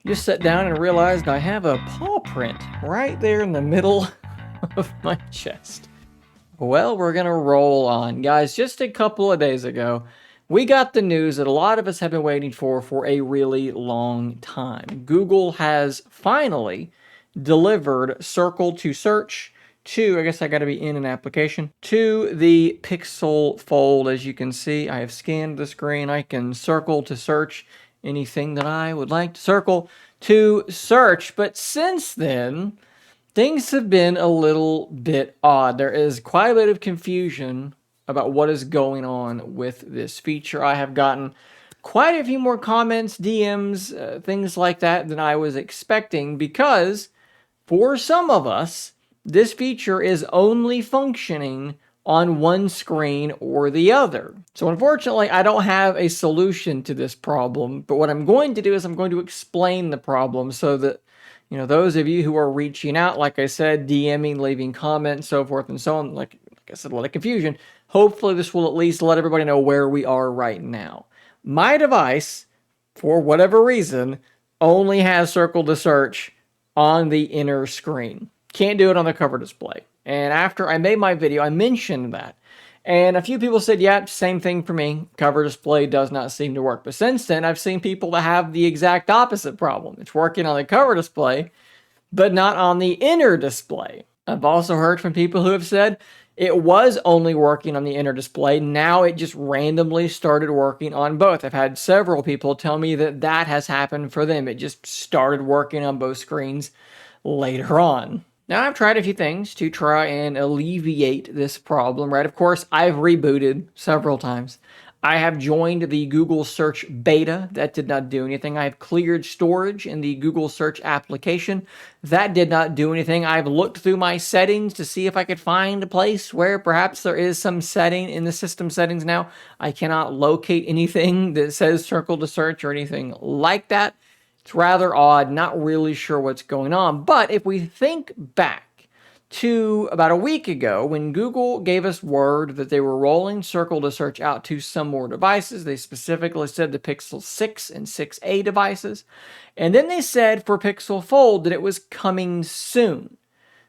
Just sat down and realized I have a paw print right there in the middle of my chest. Well, we're gonna roll on. Guys, just a couple of days ago, we got the news that a lot of us have been waiting for a really long time. Google has finally delivered Circle to Search to, I guess I gotta be in an application, to the Pixel Fold. As you can see, I have scanned the screen. I can circle to search anything that I would like to circle to search. But since then, things have been a little bit odd. There is quite a bit of confusion about what is going on with this feature. I have gotten quite a few more comments, DMs, things like that than I was expecting because for some of us, this feature is only functioning on one screen or the other. So unfortunately, I don't have a solution to this problem, but what I'm going to do is I'm going to explain the problem so that those of you who are reaching out, like I said, DMing, leaving comments, so forth and so on, like I said, a lot of confusion. Hopefully this will at least let everybody know where we are right now. My device, for whatever reason, only has Circle to Search on the inner screen. Can't do it on the cover display. And after I made my video, I mentioned that. And a few people said, yeah, same thing for me. Cover display does not seem to work. But since then, I've seen people that have the exact opposite problem. It's working on the cover display, but not on the inner display. I've also heard from people who have said it was only working on the inner display. Now it just randomly started working on both. I've had several people tell me that that has happened for them. It just started working on both screens later on. Now, I've tried a few things to try and alleviate this problem, right? Of course, I've rebooted several times. I have joined the Google Search beta. That did not do anything. I've cleared storage in the Google Search application. That did not do anything. I've looked through my settings to see if I could find a place where perhaps there is some setting in the system settings now. I cannot locate anything that says Circle to Search or anything like that. It's rather odd, not really sure what's going on. But if we think back to about a week ago when Google gave us word that they were rolling Circle to Search out to some more devices, they specifically said the Pixel 6 and 6a devices. And then they said for Pixel Fold that it was coming soon.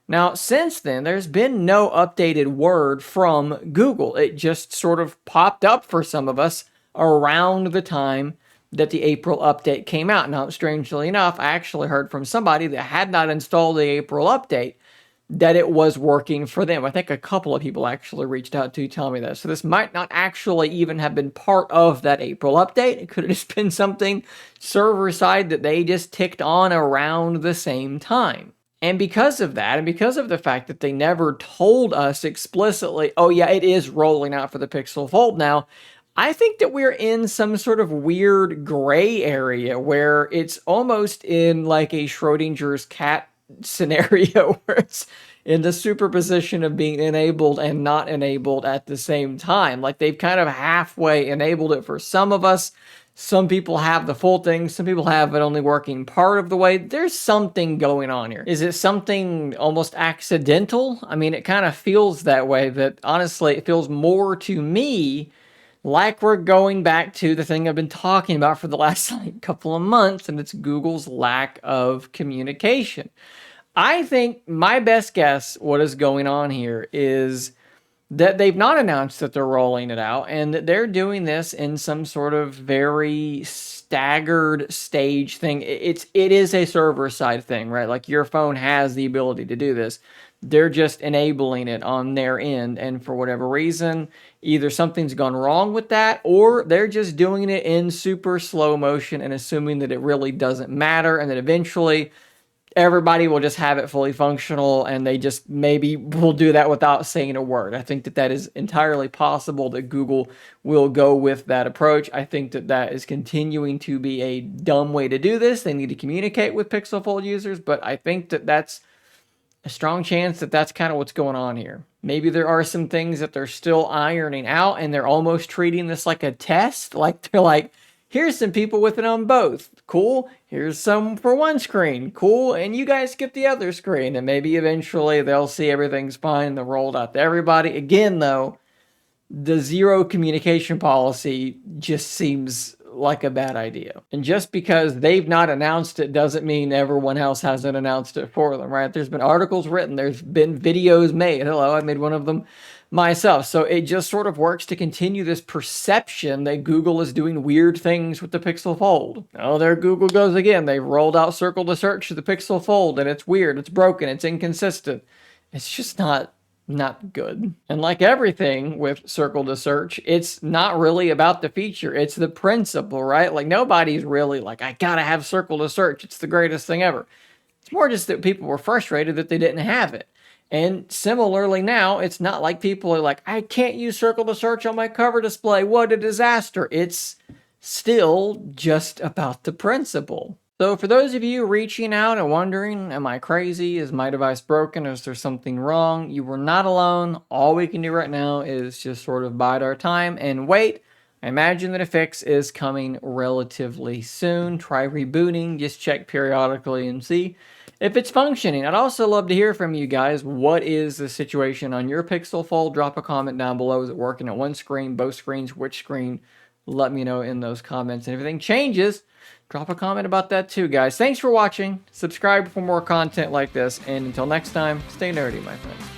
Now, since then, there's been no updated word from Google. It just sort of popped up for some of us around the time that the April update came out. Now, strangely enough, I actually heard from somebody that had not installed the April update that it was working for them. I think a couple of people actually reached out to tell me that. So this might not actually even have been part of that April update. It could have just been something server side that they just ticked on around the same time. And because of that, and because of the fact that they never told us explicitly, oh yeah, it is rolling out for the Pixel Fold now, I think that we're in some sort of weird gray area where it's almost in like a Schrodinger's cat scenario where it's in the superposition of being enabled and not enabled at the same time. Like they've kind of halfway enabled it for some of us. Some people have the full thing. Some people have it only working part of the way. There's something going on here. Is it something almost accidental? I mean, it kind of feels that way, but honestly, it feels more to me like we're going back to the thing I've been talking about for the last couple of months, and it's Google's lack of communication. I think my best guess what is going on here is that they've not announced that they're rolling it out and that they're doing this in some sort of very staggered stage thing. It is a server side thing, right? Like your phone has the ability to do this. They're just enabling it on their end, and for whatever reason, either something's gone wrong with that, or they're just doing it in super slow motion and assuming that it really doesn't matter, and that eventually everybody will just have it fully functional, and they just maybe will do that without saying a word. I think that that is entirely possible that Google will go with that approach. I think that that is continuing to be a dumb way to do this. They need to communicate with Pixel Fold users, but I think that that's a strong chance that that's kind of what's going on here. Maybe there are some things that they're still ironing out and they're almost treating this like a test. Like they're like, here's some people with it on both. Cool. Here's some for one screen. Cool. And you guys get the other screen. And maybe eventually they'll see everything's fine and they're rolled out to everybody. Again, though, the zero communication policy just seems like a bad idea. And just because they've not announced it doesn't mean everyone else hasn't announced it for them, right? There's been articles written, there's been videos made. Hello, I made one of them myself. So it just sort of works to continue this perception that Google is doing weird things with the Pixel Fold. Oh, there Google goes again. They've rolled out Circle to Search to the Pixel Fold, and it's weird, it's broken, it's inconsistent. It's just not good. And like everything with Circle to Search, it's not really about the feature. It's the principle, right? Like nobody's really like, I gotta have Circle to Search. It's the greatest thing ever. It's more just that people were frustrated that they didn't have it. And similarly now, it's not like people are like, I can't use Circle to Search on my cover display. What a disaster. It's still just about the principle. So for those of you reaching out and wondering, am I crazy? Is my device broken? Is there something wrong? You were not alone. All we can do right now is just sort of bide our time and wait. I imagine that a fix is coming relatively soon. Try rebooting, just check periodically and see if it's functioning. I'd also love to hear from you guys. What is the situation on your Pixel Fold? Drop a comment down below. Is it working at one screen, both screens, which screen? Let me know in those comments. And if anything changes, drop a comment about that too, guys. Thanks for watching. Subscribe for more content like this. And until next time, stay nerdy, my friends.